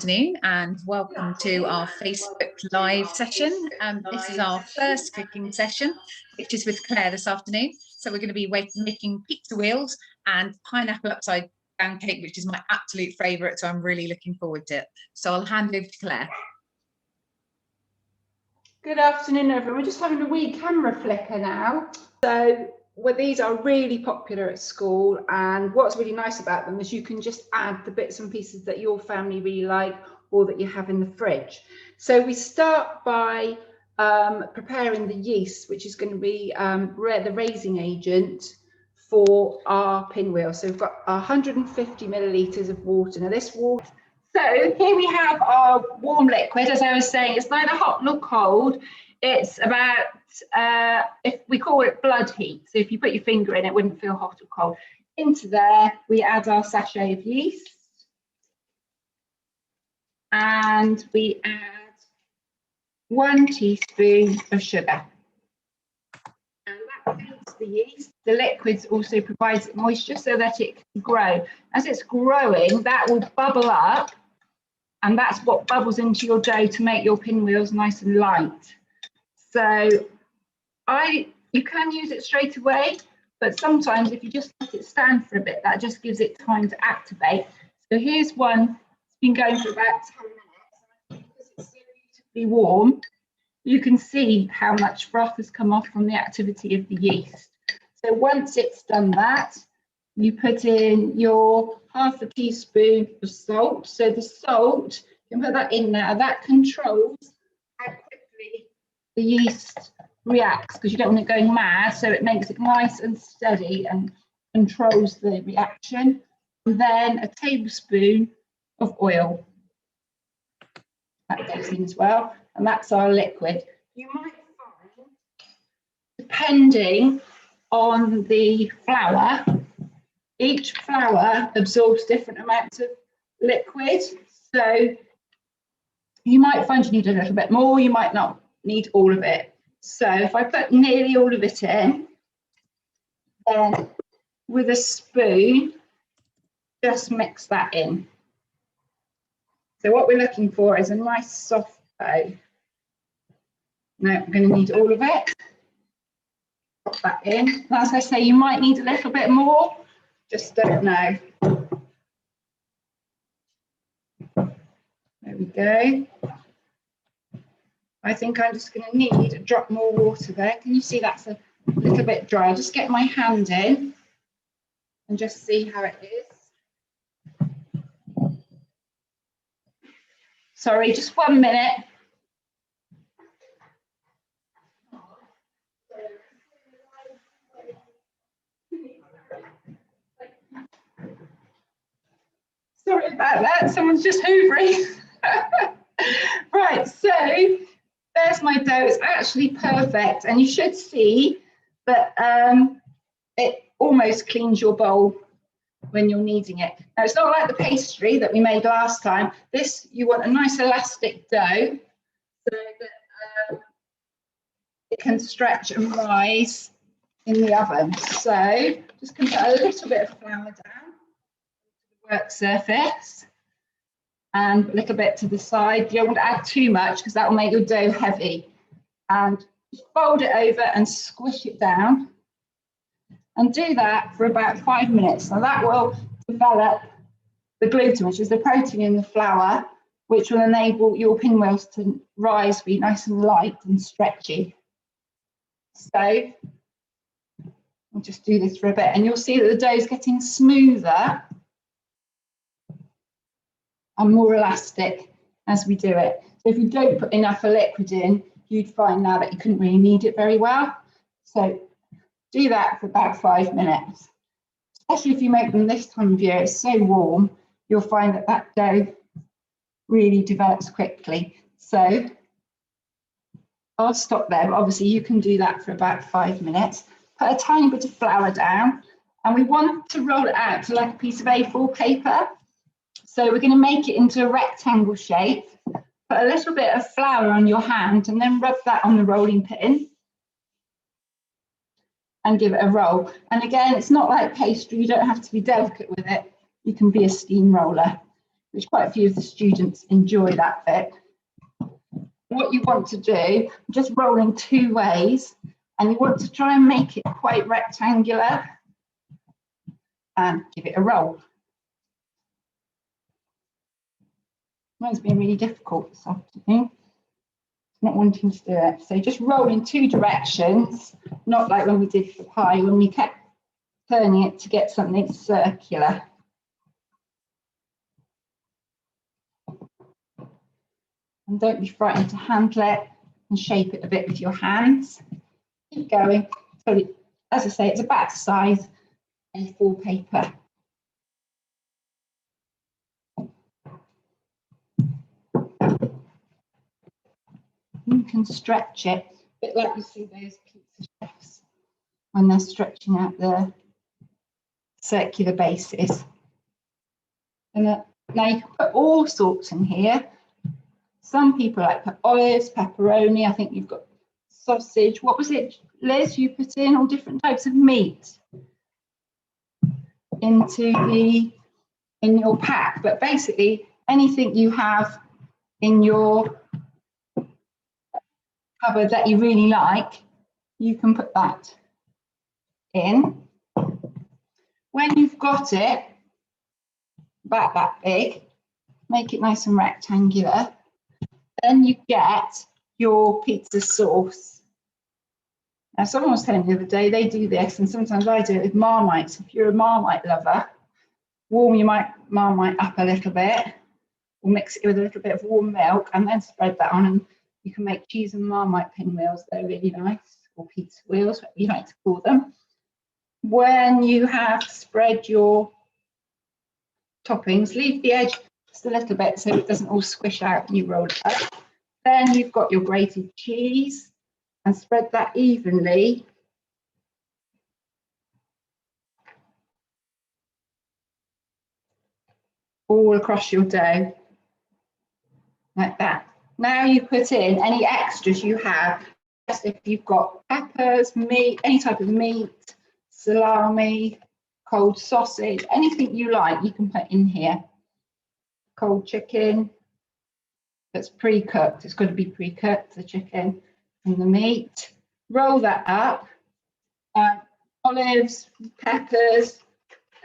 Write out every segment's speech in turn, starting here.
Afternoon and welcome to our Facebook Live session. This is our first cooking session, which is with Claire this afternoon. So we're going to be making pizza wheels and pineapple upside down cake, which is my absolute favourite. So I'm really looking forward to it. So I'll hand over to Claire. Good afternoon, everyone. We're just having a wee camera flicker now. So these are really popular at school, and what's really nice about them is you can just add the bits and pieces that your family really like or that you have in the fridge. So we start by preparing the yeast, which is going to be the raising agent for our pinwheel. So we've got 150 millilitres of water. Now this water, so here we have our warm liquid. As I was saying, it's neither hot nor cold. It's about, if we call it blood heat. So if you put your finger in, it wouldn't feel hot or cold. Into there, we add our sachet of yeast. And we add 1 teaspoon of sugar. And that feeds the yeast. The liquid also provides moisture so that it can grow. As it's growing, that will bubble up. And that's what bubbles into your dough to make your pinwheels nice and light. So you can use it straight away, but sometimes if you just let it stand for a bit, that just gives it time to activate. So here's one, it's been going for about 10 minutes. Because it's so beautifully warm, you can see how much froth has come off from the activity of the yeast. So once it's done that, you put in your half a teaspoon of salt. So the salt, you can put that in now, that controls how quickly the yeast reacts, because you don't want it going mad, so it makes it nice and steady and controls the reaction. And then a tablespoon of oil. That goes in as well, and that's our liquid. You might find, depending on the flour, each flour absorbs different amounts of liquid. So you might find you need a little bit more, you might not need all of it. So if I put nearly all of it in, then with a spoon, just mix that in. So what we're looking for is a nice soft dough. Now I'm going to need all of it. Pop that in. And as I say, you might need a little bit more, just don't know. There we go. I think I'm just going to need a drop more water there. Can you see that's a little bit dry? I'll just get my hand in and just see how it is. Sorry, just 1 minute. Sorry about that, someone's just hoovering. Right, so there's my dough. It's actually perfect, and you should see that it almost cleans your bowl when you're kneading it. Now, it's not like the pastry that we made last time. This, you want a nice elastic dough so that it can stretch and rise in the oven. So just going to put a little bit of flour down the work surface and a little bit to the side. You don't want to add too much because that will make your dough heavy. And just fold it over and squish it down. And do that for about 5 minutes. Now that will develop the gluten, which is the protein in the flour, which will enable your pinwheels to rise, be nice and light and stretchy. So I'll just do this for a bit, and you'll see that the dough is getting smoother and more elastic as we do it. So if you don't put enough liquid in, you'd find now that you couldn't really knead it very well. So do that for about 5 minutes. Especially if you make them this time of year, it's so warm, you'll find that that dough really develops quickly. So I'll stop there, but obviously you can do that for about 5 minutes. Put a tiny bit of flour down, and we want to roll it out to like a piece of A4 paper. So we're going to make it into a rectangle shape. Put a little bit of flour on your hand and then rub that on the rolling pin and give it a roll. And again, it's not like pastry, you don't have to be delicate with it. You can be a steamroller. which quite a few of the students enjoy that bit. What you want to do, just roll in 2 ways, and you want to try and make it quite rectangular and give it a roll. Mine's been really difficult this afternoon, not wanting to do it. So just roll in 2 directions, not like when we did the pie, when we kept turning it to get something circular. And don't be frightened to handle it and shape it a bit with your hands. Keep going. So as I say, it's about the size A4 paper. You can stretch it, a bit like you see those pizza chefs when they're stretching out the circular bases. And now you can put all sorts in here. Some people like put olives, pepperoni. I think you've got sausage. What was it, Liz? You put in all different types of meat in your pack. But basically, anything you have in your cupboard that you really like, you can put that in. When you've got it about that big, make it nice and rectangular. Then you get your pizza sauce. Now, someone was telling me the other day they do this, and sometimes I do it with Marmite. If you're a Marmite lover, warm your Marmite up a little bit, or mix it with a little bit of warm milk, and then spread that on, and you can make cheese and Marmite pinwheels. They're really nice, or pizza wheels, whatever you like to call them. When you have spread your toppings, leave the edge just a little bit so it doesn't all squish out when you roll it up. Then you've got your grated cheese, and spread that evenly all across your dough, like that. Now you put in any extras you have. Just if you've got peppers, meat, any type of meat, salami, cold sausage, anything you like, you can put in here. Cold chicken that's pre-cooked. It's got to be pre-cooked, the chicken and the meat. Roll that up. Olives, peppers,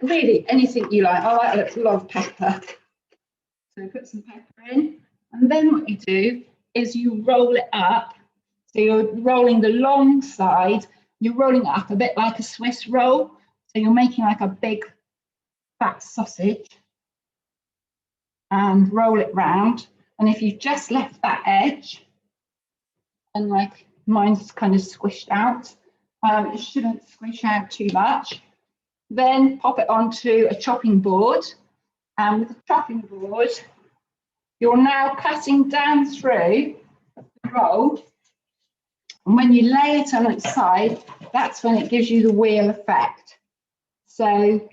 really anything you like. I like a lot of pepper. So put some pepper in. And then what you do is you roll it up. So you're rolling the long side. You're rolling it up a bit like a Swiss roll. So you're making like a big fat sausage. And roll it round. And if you've just left that edge, and like mine's kind of squished out, it shouldn't squish out too much. Then pop it onto a chopping board. And with the chopping board, you're now cutting down through the roll. And when you lay it on its side, that's when it gives you the wheel effect. So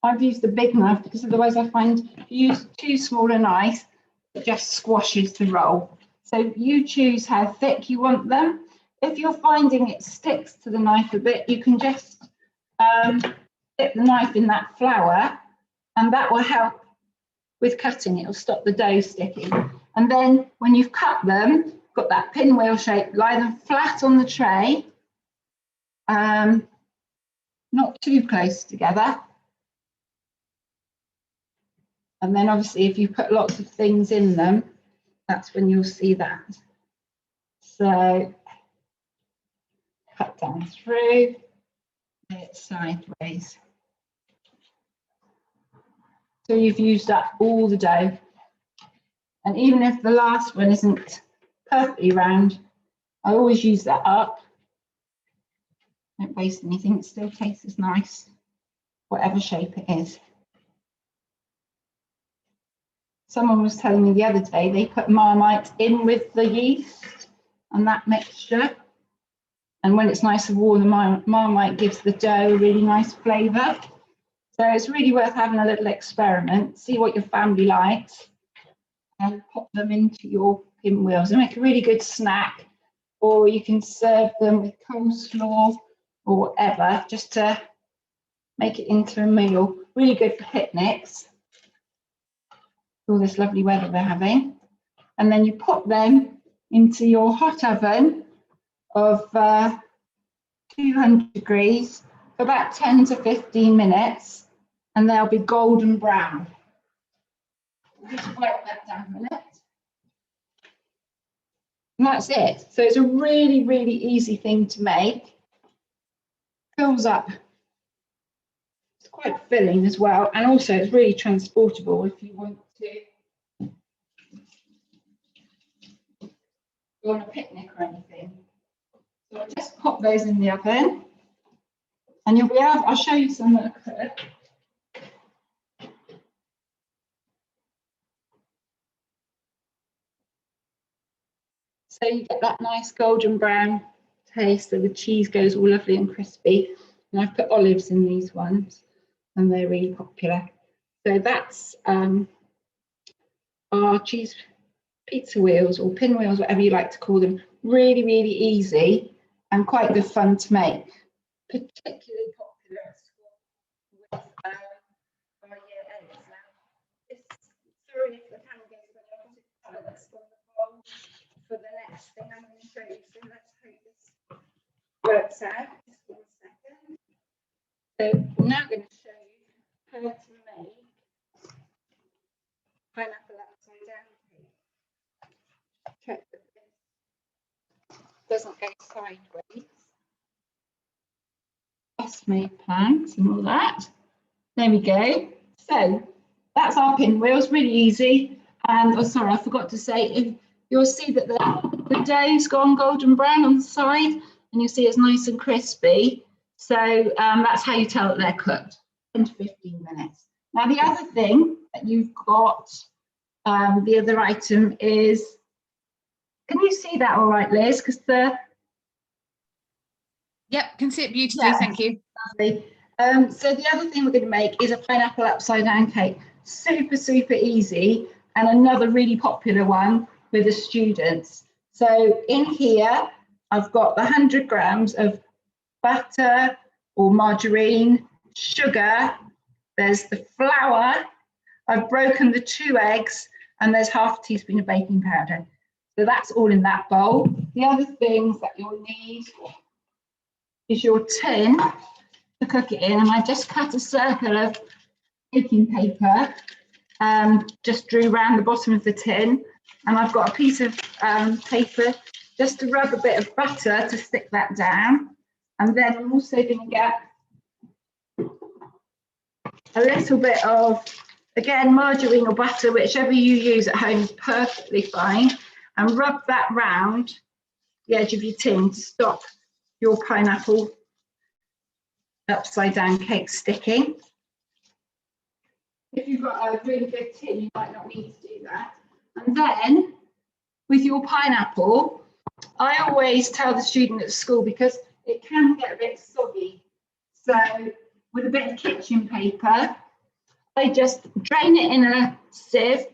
I've used the big knife because otherwise I find if you use too small a knife, it just squashes the roll. So you choose how thick you want them. If you're finding it sticks to the knife a bit, you can just dip the knife in that flour, and that will help with cutting. It'll stop the dough sticking. And then when you've cut them, got that pinwheel shape, lie them flat on the tray, not too close together. And then obviously if you put lots of things in them, that's when you'll see that. So cut down through, lay it sideways. So you've used up all the dough. And even if the last one isn't perfectly round, I always use that up. Don't waste anything, it still tastes nice, whatever shape it is. Someone was telling me the other day they put Marmite in with the yeast and that mixture. And when it's nice and warm, the Marmite gives the dough a really nice flavour. So it's really worth having a little experiment, see what your family likes, and pop them into your pinwheels and make a really good snack. Or you can serve them with coleslaw or whatever, just to make it into a meal. Really good for picnics. all this lovely weather we're having. And then you put them into your hot oven of 200 degrees for about 10 to 15 minutes, and they'll be golden brown. Just wipe that down a minute. And that's it. So it's a really, really easy thing to make. Fills up. It's quite filling as well, and also it's really transportable if you want to go on a picnic or anything. So I'll just pop those in the oven, and you'll be able, I'll show you some that are cooked. So you get that nice golden brown taste, so the cheese goes all lovely and crispy. And I've put olives in these ones, and they're really popular. So that's our cheese pizza wheels, or pinwheels, whatever you like to call them. Really, really easy and quite good fun to make. Particularly popular at school with our year 8s now. Sorry if the camera goes, but I want to cover this on the bowl for the next thing I'm going to show you. So let's hope this works out. Just 1 second. So I'm now going to show you how to make pineapple upside down cake. Check that this doesn't go sideways. Best made plans and all that. There we go. So that's our pinwheels, really easy. And oh, sorry, I forgot to say, if you'll see that the dough's gone golden brown on the side, and you see it's nice and crispy. So that's how you tell that they're cooked, 10 to 15 minutes. Now the other thing that you've got, the other item is, can you see that all right, Liz? Because Yep, can see it beautifully, yeah. thank you. Lovely. So the other thing we're going to make is a pineapple upside down cake. Super, super easy, and another really popular one with the students. So in here, I've got the 100 grams of butter or margarine, sugar, there's the flour, I've broken the 2 eggs, and there's half a teaspoon of baking powder. So that's all in that bowl. The other things that you'll need is your tin to cook it in, and I just cut a circle of baking paper, just drew around the bottom of the tin, and I've got a piece of paper just to rub a bit of butter to stick that down. And then I'm also going to get a little bit of, again, margarine or butter, whichever you use at home is perfectly fine, and rub that round the edge of your tin to stop your pineapple upside down cake sticking. If you've got a really big tin, you might not need to do that. And then with your pineapple, I always tell the student at school, because it can get a bit soggy. So with a bit of kitchen paper, I just drain it in a sieve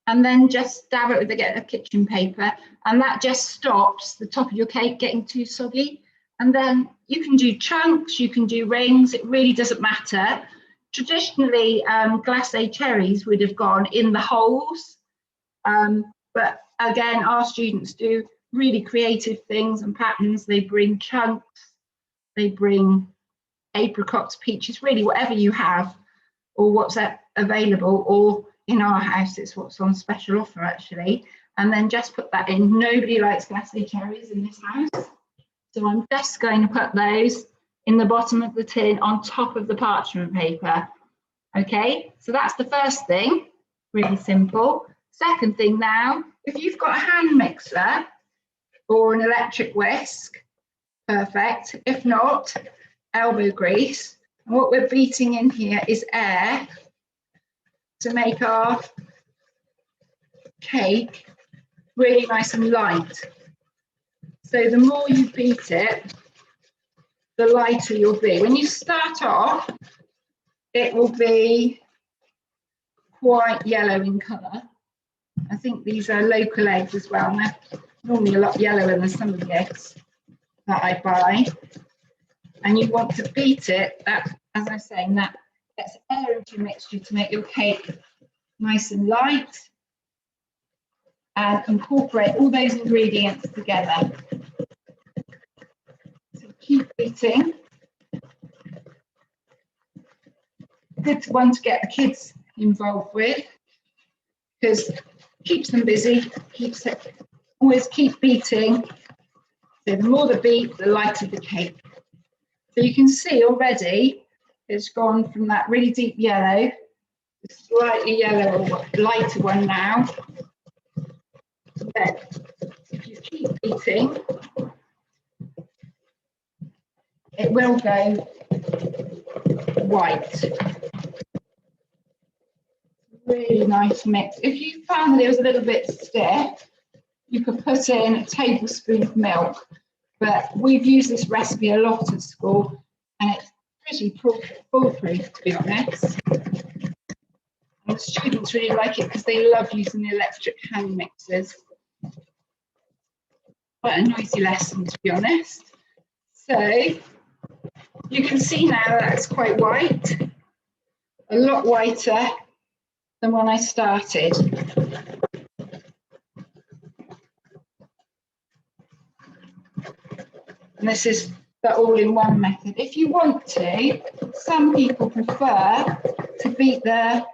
and then just dab it with a kitchen paper, and that just stops the top of your cake getting too soggy. And then you can do chunks, you can do rings, it really doesn't matter. Traditionally, glacé cherries would have gone in the holes, but again, our students do really creative things and patterns. They bring chunks, they bring apricots, peaches, really whatever you have or what's available, or in our house it's what's on special offer actually, and then just put that in. Nobody likes glacé cherries in this house, so I'm just going to put those in the bottom of the tin on top of the parchment paper. Okay, so that's the first thing, really simple. Second thing now, if you've got a hand mixer or an electric whisk, perfect. If not, elbow grease. And what we're beating in here is air to make our cake really nice and light. So the more you beat it, the lighter you'll be. When you start off, it will be quite yellow in colour. I think these are local eggs as well. They're normally a lot yellower than some of the eggs that I buy. And you want to beat it, that, as I'm saying, that gets air into your mixture to make your cake nice and light, and incorporate all those ingredients together. So keep beating. Good one to get the kids involved with, because keeps them busy, always keep beating. So the more the beat, the lighter the cake. So you can see already it's gone from that really deep yellow to slightly yellow or lighter one now. Then if you keep beating, it will go white. Really nice mix. If you found that it was a little bit stiff, you could put in a tablespoon of milk, but we've used this recipe a lot at school and it's pretty foolproof, to be honest. And the students really like it because they love using the electric hand mixers. Quite a noisy lesson, to be honest. So you can see now that's quite white, a lot whiter than when I started. And this is the all-in-one method. If you want to, some people prefer to beat the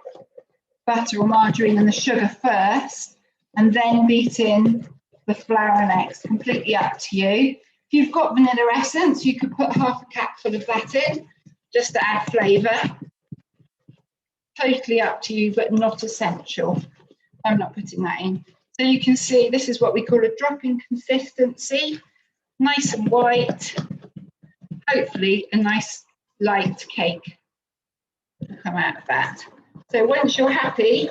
butter or margarine and the sugar first, and then beat in the flour and eggs. Completely up to you. If you've got vanilla essence, you could put half a cupful of that in, just to add flavour. Totally up to you, but not essential. I'm not putting that in. So you can see this is what we call a dropping consistency. Nice and white, hopefully a nice light cake will come out of that. So once you're happy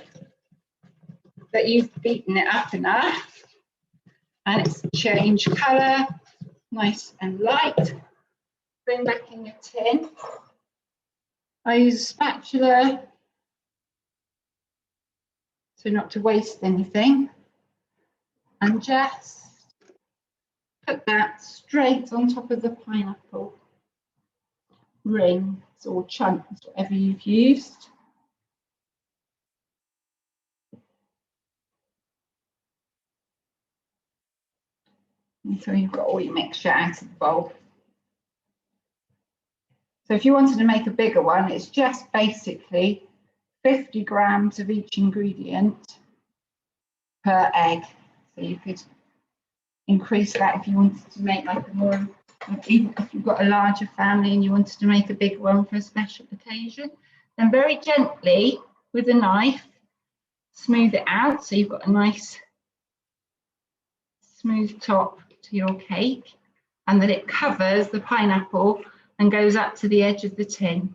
that you've beaten it up enough and it's changed colour, nice and light, bring back in your tin. I use a spatula so not to waste anything, and just put that straight on top of the pineapple rings or chunks, whatever you've used. Until you've got all your mixture out of the bowl. So if you wanted to make a bigger one, it's just basically 50 grams of each ingredient per egg. So you could increase that if you wanted to make like a more, even if you've got a larger family and you wanted to make a big one for a special occasion. Then very gently with a knife, smooth it out so you've got a nice smooth top to your cake, and that it covers the pineapple and goes up to the edge of the tin.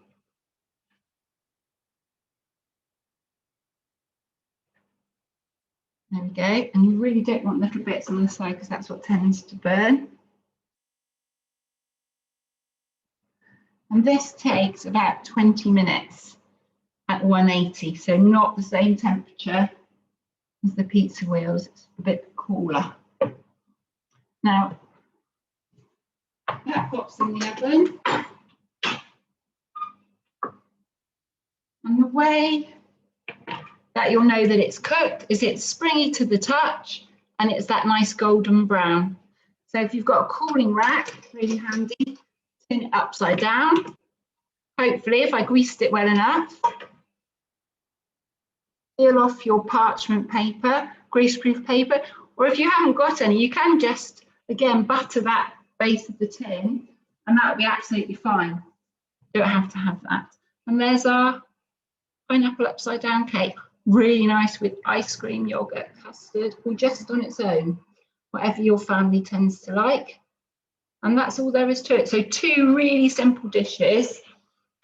There we go, and you really don't want little bits on the side because that's what tends to burn. And this takes about 20 minutes at 180, so not the same temperature as the pizza wheels, it's a bit cooler. Now, that pops in the oven. And the way that you'll know that it's cooked is it's springy to the touch and it's that nice golden brown. So if you've got a cooling rack, really handy, turn it upside down. Hopefully, if I greased it well enough, peel off your parchment paper, greaseproof paper, or if you haven't got any, you can just, again, butter that base of the tin and that will be absolutely fine. You don't have to have that. And there's our pineapple upside down cake. Really nice with ice cream, yogurt, custard, or just on its own, whatever your family tends to like. And that's all there is to it. So 2 really simple dishes.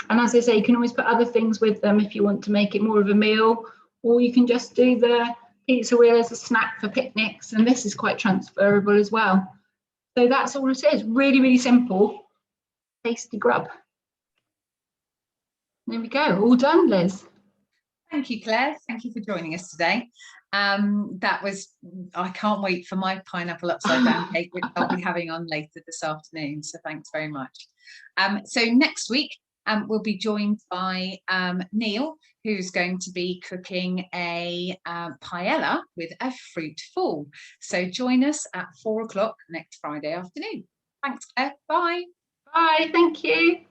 And as I say, you can always put other things with them if you want to make it more of a meal, or you can just do the pizza wheel as a snack for picnics. And this is quite transferable as well. So that's all it is. Really, really simple, tasty grub. There we go. All done, Liz. Thank you, Claire. Thank you for joining us today. That was, I can't wait for my pineapple upside down cake, which I'll be having on later this afternoon. So thanks very much. So next week, We'll be joined by Neil, who's going to be cooking a paella with a fruit fall. So join us at 4 o'clock next Friday afternoon. Thanks, Claire. Bye. Bye, thank you.